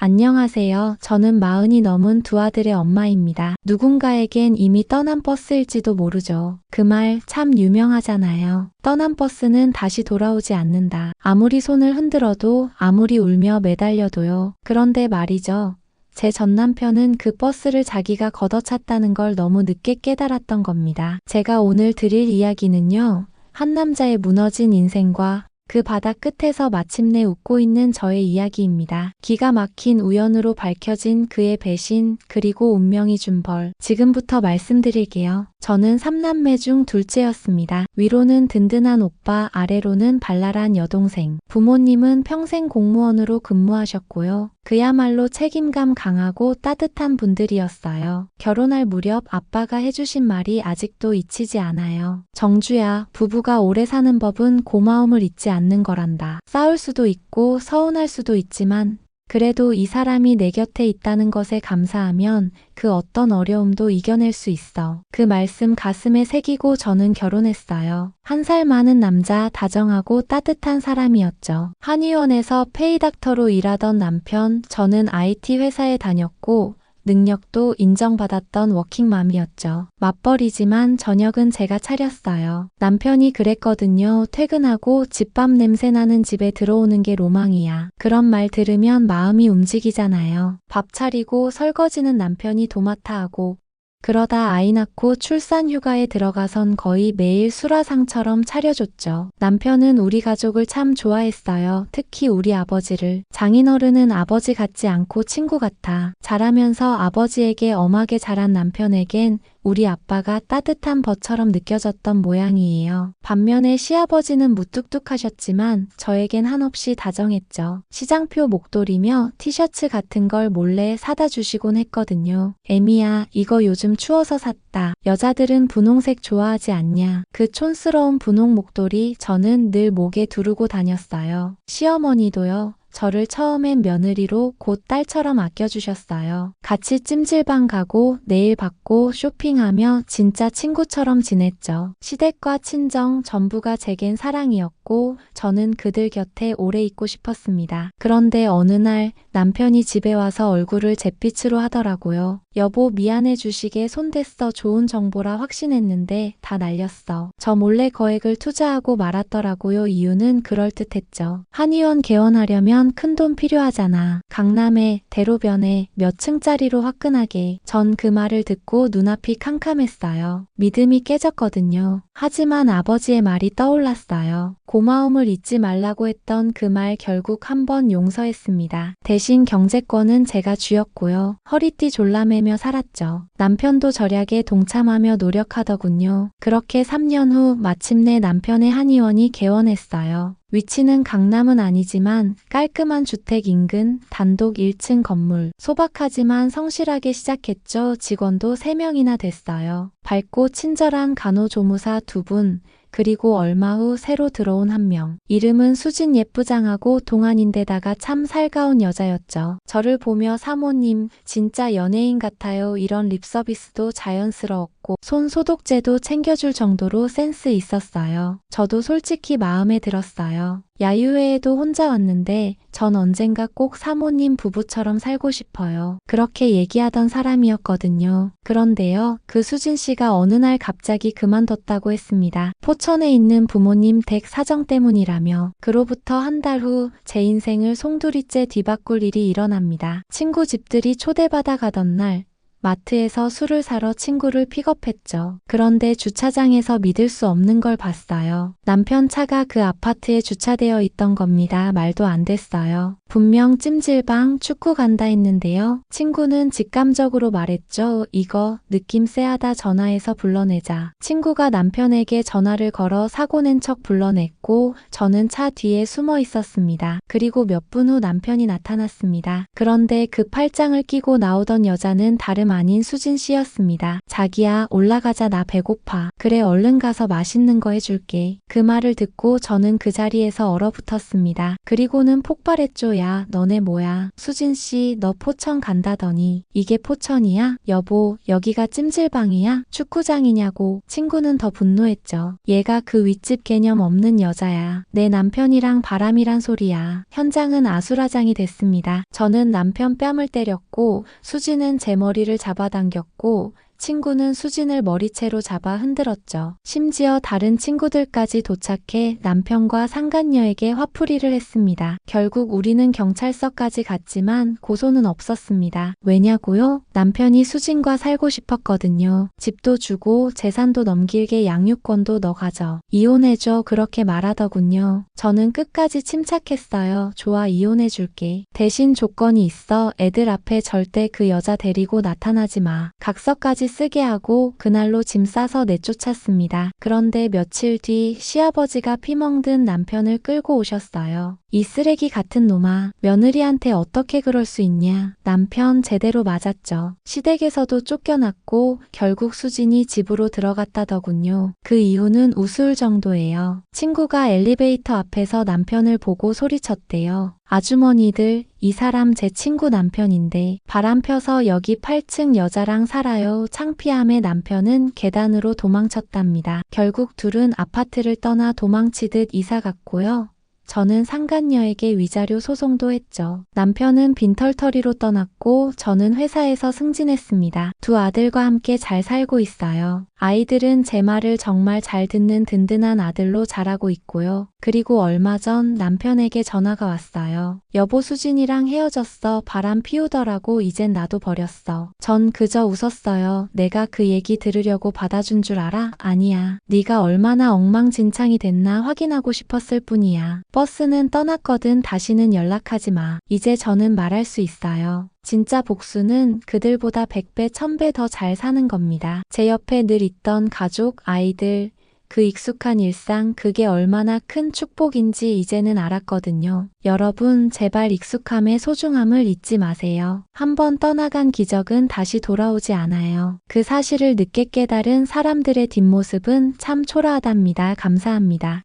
안녕하세요. 저는 40이 넘은 두 아들의 엄마입니다. 누군가에겐 이미 떠난 버스일지도 모르죠. 그 말 참 유명하잖아요. 떠난 버스는 다시 돌아오지 않는다. 아무리 손을 흔들어도 아무리 울며 매달려도요. 그런데 말이죠. 제 전 남편은 그 버스를 자기가 걷어찼다는 걸 너무 늦게 깨달았던 겁니다. 제가 오늘 드릴 이야기는요. 한 남자의 무너진 인생과 그 바다 끝에서 마침내 웃고 있는 저의 이야기입니다. 기가 막힌 우연으로 밝혀진 그의 배신, 그리고 운명이 준 벌. 지금부터 말씀드릴게요. 저는 3남매 중 둘째였습니다. 위로는 든든한 오빠, 아래로는 발랄한 여동생. 부모님은 평생 공무원으로 근무하셨고요. 그야말로 책임감 강하고 따뜻한 분들이었어요. 결혼할 무렵 아빠가 해주신 말이 아직도 잊히지 않아요. 정주야, 부부가 오래 사는 법은 고마움을 잊지 않는 거란다. 싸울 수도 있고 서운할 수도 있지만 그래도 이 사람이 내 곁에 있다는 것에 감사하면 그 어떤 어려움도 이겨낼 수 있어. 그 말씀 가슴에 새기고 저는 결혼했어요. 1살 많은 남자, 다정하고 따뜻한 사람이었죠. 한의원에서 페이닥터로 일하던 남편, 저는 IT 회사에 다녔고 능력도 인정받았던 워킹맘이었죠. 맞벌이지만 저녁은 제가 차렸어요. 남편이 그랬거든요. 퇴근하고 집밥 냄새 나는 집에 들어오는 게 로망이야. 그런 말 들으면 마음이 움직이잖아요. 밥 차리고 설거지는 남편이 도맡아 하고 그러다 아이 낳고 출산 휴가에 들어가선 거의 매일 수라상처럼 차려줬죠. 남편은 우리 가족을 참 좋아했어요. 특히 우리 아버지를. 장인어른은 아버지 같지 않고 친구 같아. 자라면서 아버지에게 엄하게 자란 남편에겐 우리 아빠가 따뜻한 벗처럼 느껴졌던 모양이에요. 반면에 시아버지는 무뚝뚝하셨지만 저에겐 한없이 다정했죠. 시장표 목도리며 티셔츠 같은 걸 몰래 사다 주시곤 했거든요. 애미야, 이거 요즘 추워서 샀다. 여자들은 분홍색 좋아하지 않냐. 그 촌스러운 분홍 목도리 저는 늘 목에 두르고 다녔어요. 시어머니도요. 저를 처음엔 며느리로 곧 딸처럼 아껴주셨어요. 같이 찜질방 가고 네일 받고 쇼핑하며 진짜 친구처럼 지냈죠. 시댁과 친정 전부가 제겐 사랑이었고 저는 그들 곁에 오래 있고 싶었습니다. 그런데 어느 날 남편이 집에 와서 얼굴을 잿빛으로 하더라고요. 여보 미안해 주식에 손댔어. 좋은 정보라 확신했는데 다 날렸어. 저 몰래 거액을 투자하고 말았더라고요. 이유는 그럴듯했죠. 한의원 개원하려면 큰 돈 필요하잖아. 강남에 대로변에 몇 층짜리로 화끈하게. 전 그 말을 듣고 눈앞이 캄캄했어요. 믿음이 깨졌거든요. 하지만 아버지의 말이 떠올랐어요. 고마움을 잊지 말라고 했던 그 말 결국 한번 용서했습니다. 대신 경제권은 제가 쥐었고요. 허리띠 졸라매며 살았죠. 남편도 절약에 동참하며 노력하더군요. 그렇게 3년 후 마침내 남편의 한의원이 개원했어요. 위치는 강남은 아니지만 깔끔한 주택 인근 단독 1층 건물. 소박하지만 성실하게 시작했죠. 직원도 3명이나 됐어요. 밝고 친절한 간호조무사 2분, 그리고 얼마 후 새로 들어온 1명. 이름은 수진. 예쁘장하고 동안인데다가 참 살가운 여자였죠. 저를 보며 사모님 진짜 연예인 같아요. 이런 립서비스도 자연스러웠고 손 소독제도 챙겨줄 정도로 센스 있었어요. 저도 솔직히 마음에 들었어요. 야유회에도 혼자 왔는데 전 언젠가 꼭 사모님 부부처럼 살고 싶어요. 그렇게 얘기하던 사람이었거든요. 그런데요, 그 수진 씨가 어느 날 갑자기 그만뒀다고 했습니다. 포천에 있는 부모님 댁 사정 때문이라며. 그로부터 한 달 후 제 인생을 송두리째 뒤바꿀 일이 일어납니다. 친구 집들이 초대받아 가던 날 마트에서 술을 사러 친구를 픽업했죠. 그런데 주차장에서 믿을 수 없는 걸 봤어요. 남편 차가 그 아파트에 주차되어 있던 겁니다. 말도 안 됐어요. 분명 찜질방, 축구 간다 했는데요. 친구는 직감적으로 말했죠. 이거 느낌 쎄하다. 전화해서 불러내자. 친구가 남편에게 전화를 걸어 사고 낸 척 불러냈고 저는 차 뒤에 숨어 있었습니다. 그리고 몇 분 후 남편이 나타났습니다. 그런데 그 팔짱을 끼고 나오던 여자는 다름 사람 아닌 수진 씨였습니다. 자기야, 올라가자. 나 배고파. 그래, 얼른 가서 맛있는 거 해줄게. 그 말을 듣고 저는 그 자리에서 얼어붙었습니다. 그리고는 폭발했죠. 야, 너네 뭐야? 수진 씨, 너 포천 간다더니 이게 포천이야? 여보, 여기가 찜질방이야? 축구장이냐고. 친구는 더 분노했죠. 얘가 그 윗집 개념 없는 여자야. 내 남편이랑 바람이란 소리야. 현장은 아수라장이 됐습니다. 저는 남편 뺨을 때렸고 수진은 제 머리를 잡아당겼고 친구는 수진을 머리채로 잡아 흔들었죠. 심지어 다른 친구들까지 도착해 남편과 상간녀에게 화풀이를 했습니다. 결국 우리는 경찰서까지 갔지만 고소는 없었습니다. 왜냐고요? 남편이 수진과 살고 싶었거든요. 집도 주고 재산도 넘길게 양육권도 너 가져. 이혼해줘. 그렇게 말하더군요. 저는 끝까지 침착했어요. 좋아, 이혼해줄게. 대신 조건이 있어. 애들 앞에 절대 그 여자 데리고 나타나지 마. 각서까지 쓰게 하고 그날로 짐 싸서 내쫓았습니다. 그런데 며칠 뒤 시아버지가 피멍든 남편을 끌고 오셨어요. 이 쓰레기 같은 놈아, 며느리한테 어떻게 그럴 수 있냐. 남편 제대로 맞았죠. 시댁에서도 쫓겨났고 결국 수진이 집으로 들어갔다더군요. 그 이유는 우스울 정도예요. 친구가 엘리베이터 앞에서 남편을 보고 소리쳤대요. 아주머니들, 이 사람 제 친구 남편인데 바람 펴서 여기 8층 여자랑 살아요. 창피함에 남편은 계단으로 도망쳤답니다. 결국 둘은 아파트를 떠나 도망치듯 이사 갔고요. 저는 상간녀에게 위자료 소송도 했죠. 남편은 빈털터리로 떠났고 저는 회사에서 승진했습니다. 두 아들과 함께 잘 살고 있어요. 아이들은 제 말을 정말 잘 듣는 든든한 아들로 자라고 있고요. 그리고 얼마 전 남편에게 전화가 왔어요. 여보, 수진이랑 헤어졌어. 바람 피우더라고. 이젠 나도 버렸어. 전 그저 웃었어요. 내가 그 얘기 들으려고 받아준 줄 알아? 아니야. 네가 얼마나 엉망진창이 됐나 확인하고 싶었을 뿐이야. 버스는 떠났거든. 다시는 연락하지 마. 이제 저는 말할 수 있어요. 진짜 복수는 그들보다 100배, 1000배 더 잘 사는 겁니다. 제 옆에 늘 있던 가족, 아이들, 그 익숙한 일상, 그게 얼마나 큰 축복인지 이제는 알았거든요. 여러분, 제발 익숙함의 소중함을 잊지 마세요. 한번 떠나간 기적은 다시 돌아오지 않아요. 그 사실을 늦게 깨달은 사람들의 뒷모습은 참 초라하답니다. 감사합니다.